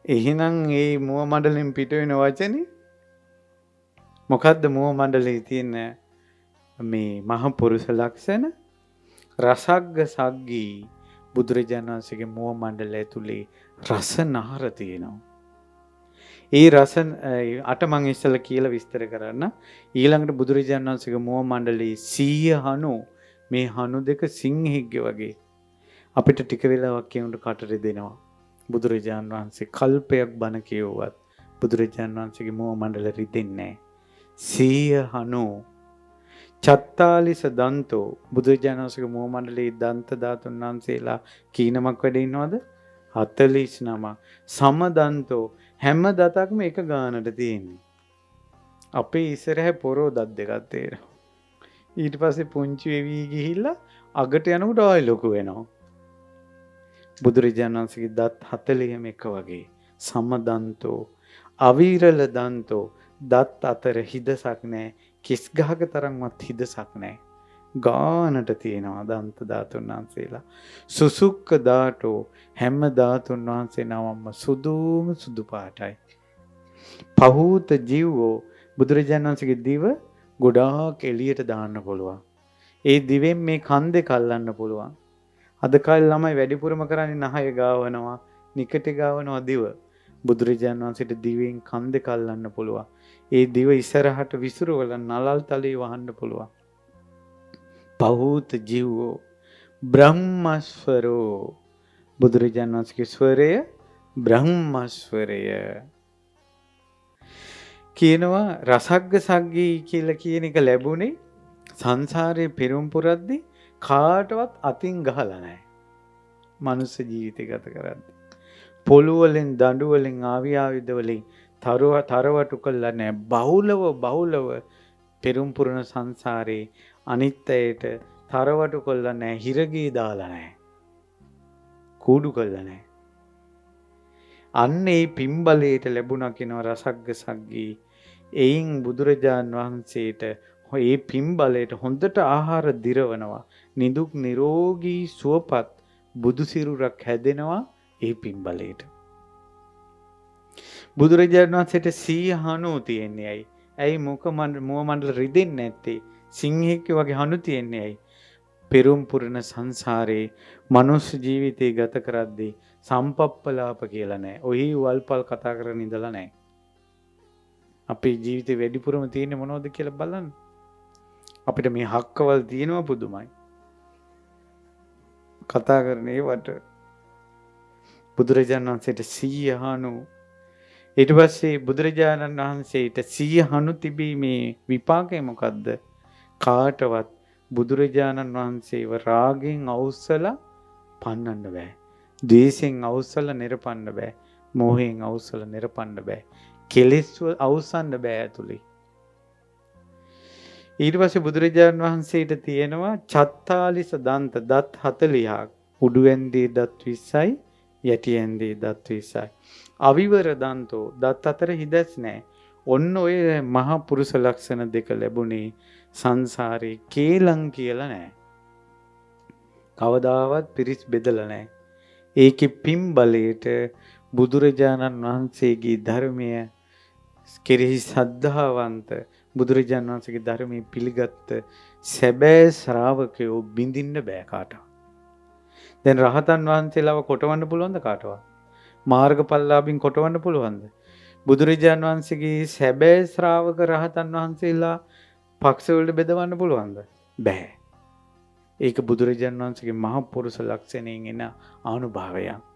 එහෙනම් ඒ මුව මණ්ඩලෙන් පිට වෙන වචනේ මොකද්ද? මුව මණ්ඩලේ තියෙන මේ මහ පුරුෂ ලක්ෂණ රසග්ග සග්ගී බුදුරජාණන් වහන්සේගේ මුව මණ්ඩලය ඇතුලේ රසනහර තියෙනවා. ඒ රස අට මං ඉස්සෙල්ලා කියලා විස්තර කරන්න. ඊළඟට බුදුරජාණන් වහන්සේගේ මුව මණ්ඩලයේ 100 හනු මේ හනු දෙක සිංහෙක්ගේ වගේ අපිට ටික වෙලාවක් කියනකොට කටට දෙනවා. බුදුරජාණන් වහන්සේ කල්පයක් බණ කියවුවත් බුදුරජාණන් වහන්සේගේ මුව මණ්ඩල රිදෙන්නේ නැහැ. 100 හනු චත්තාලිස දන්තෝ බුදුරජාණන් වහන්සේගේ මුව මණ්ඩලයේ දන්ත ධාතුන් වහන්සේලා කීනමක් වැඩ ඉන්නවද? 49. සමදන්තෝ හැම දතක්ම එක ගානට තියෙන්නේ. අපේ ඉස්සරහ පොරෝ දත් දෙකක් තියෙනවා. ඊට පස්සේ පුංචි වෙවි ගිහිල්ලා අගට යනකොට ආයෙ ලොකු වෙනවා. බුදුරජාණන් වහන්සේගේ දත් 40ම එක වගේ. සමදන්තෝ අවිරල දන්තෝ දත් අතර හිදසක් නැහැ. කිස් ගහක තරම්වත් හිදසක් නැහැ. ගානට තියෙනවා දන්ත ධාතුන් වහන්සේලා. සුසුක්ක ධාතෝ හැම ධාතුන් වහන්සේ නමම සුදුම සුදු පාටයි. පහූත ජීවෝ බුදුරජාණන් වහන්සේගේ දිව ගොඩාක් එළියට දාන්න පුළුවන්. ඒ දිවෙන් මේ කන් දෙක අල්ලන්න පුළුවන්. අද කාලේ ළමයි වැඩිපුරම කරන්නේ නහය ගාවනවා, නිකට ගාවනවා දිව. බුදුරජාණන් වහන්සේට දිවෙන් කන් දෙක අල්ලන්න පුළුවන්. ඒ දිව ඉස්සරහට විසිරවලා නලල් තලයේ වහන්න පුළුවන්. පහූත ජීවෝ බ්‍රහ්මස්වරෝ බුදුරජාණන් වහන්සේගේ ස්වරය බ්‍රහ්මස්වරය කියනවා. රසග්ග සග්ගී කියලා කියන එක ලැබුණේ සංසාරේ පෙරම් පුරද්දී කාටවත් අතින් ගහලා නැහැ. මනුස්ස ජීවිතය ගත කරද්දී පොළු වලින් දඬු වලින් ආවියාවිද වලින් තරවටු කළා නැහැ. බහුලව පෙරම් පුරන සංසාරේ අනිත්‍යයට තරවටු කළා නැහැ. හිරගී දාලා නැහැ. කූඩු කළා නැහැ. අන්න ඒ පිම්බලයට ලැබුණා කියනවා රසග්ග සග්ගී. එයින් බුදුරජාන් වහන්සේට ඒ පිම්බලයට හොඳට ආහාර දිරවනවා. නිදුක් නිරෝගී සුවපත් බුදු සිරුරක් හැදෙනවා ඒ පිම්බලයට. බුදුරජාණන් වහන්සේට 100 හනු තියෙන්නේ ඇයි? ඇයි මුව මණ්ඩල රිදෙන්නේ නැත්තේ? සිංහෙක් වගේ හනු තියෙන්නේ ඇයි? පෙරම් පුරන සංසාරේ මනුස්ස ජීවිතය ගත කරද්දී සම්පප්පලාප කියලා නැහැ. ඔහි වල්පල් කතා කරගෙන ඉඳලා නැහැ. අපේ ජීවිතේ වැඩිපුරම තියෙන්නේ මොනවද කියලා බලන්න. අපිට මේ හක්කවල් තියෙනවා පුදුමයි. කතා කරන ඒවට බුදුරජාණන් වහන්සේට 100 හනු. ඊට පස්සේ බුදුරජාණන් වහන්සේට 100 හනු තිබීමේ විපාකය මොකද්ද? කාටවත් බුදුරජාණන් වහන්සේව රාගෙන් අවුස්සලා පන්නන්න බෑ. ද්වේෂයෙන් අවුස්සලා නිරපන්න බෑ. මෝහයෙන් අවුස්සලා නිරපන්න බෑ. කෙලෙස් අවුස්සන්න බෑ ඇතුලේ. ඊට පස්සේ බුදුරජාණන් වහන්සේට තියෙනවා චත්තාලිස දන්ත දත් 40ක්. උඩු ඇන්දේ දත් 20යි, යටි ඇන්දේ දත් 20යි. අවිවර දන්තෝ දත් අතර හිදස් නැහැ. ඔන්න ඔය මහා පුරුෂ ලක්ෂණ දෙක ලැබුණේ සංසාරේ කේලම් කියලා නැහැ. කවදාවත් පිරිස් බෙදලා නැහැ. ඒකේ පිම්බලයට බුදුරජාණන් වහන්සේගේ ධර්මය කෙරෙහි ශ්‍රද්ධාවන්ත බුදුරජාණන් වහන්සේගේ ධර්මයේ පිළිගත්ත සැබෑ ශ්‍රාවකයෝ බිඳින්න බෑ කාටවත්. දැන් රහතන් වහන්සේලාව කොටවන්න පුළුවන්ද කාටවත්? මාර්ගඵලලාභින් කොටවන්න පුළුවන්ද? බුදුරජාණන් වහන්සේගේ සැබෑ ශ්‍රාවක රහතන් වහන්සේලා පක්ෂ වලට බෙදවන්න පුළුවන්ද? බෑ. ඒක බුදුරජාණන් වහන්සේගේ මහ පුරුෂ ලක්ෂණයෙන් එන අනුභවයක්.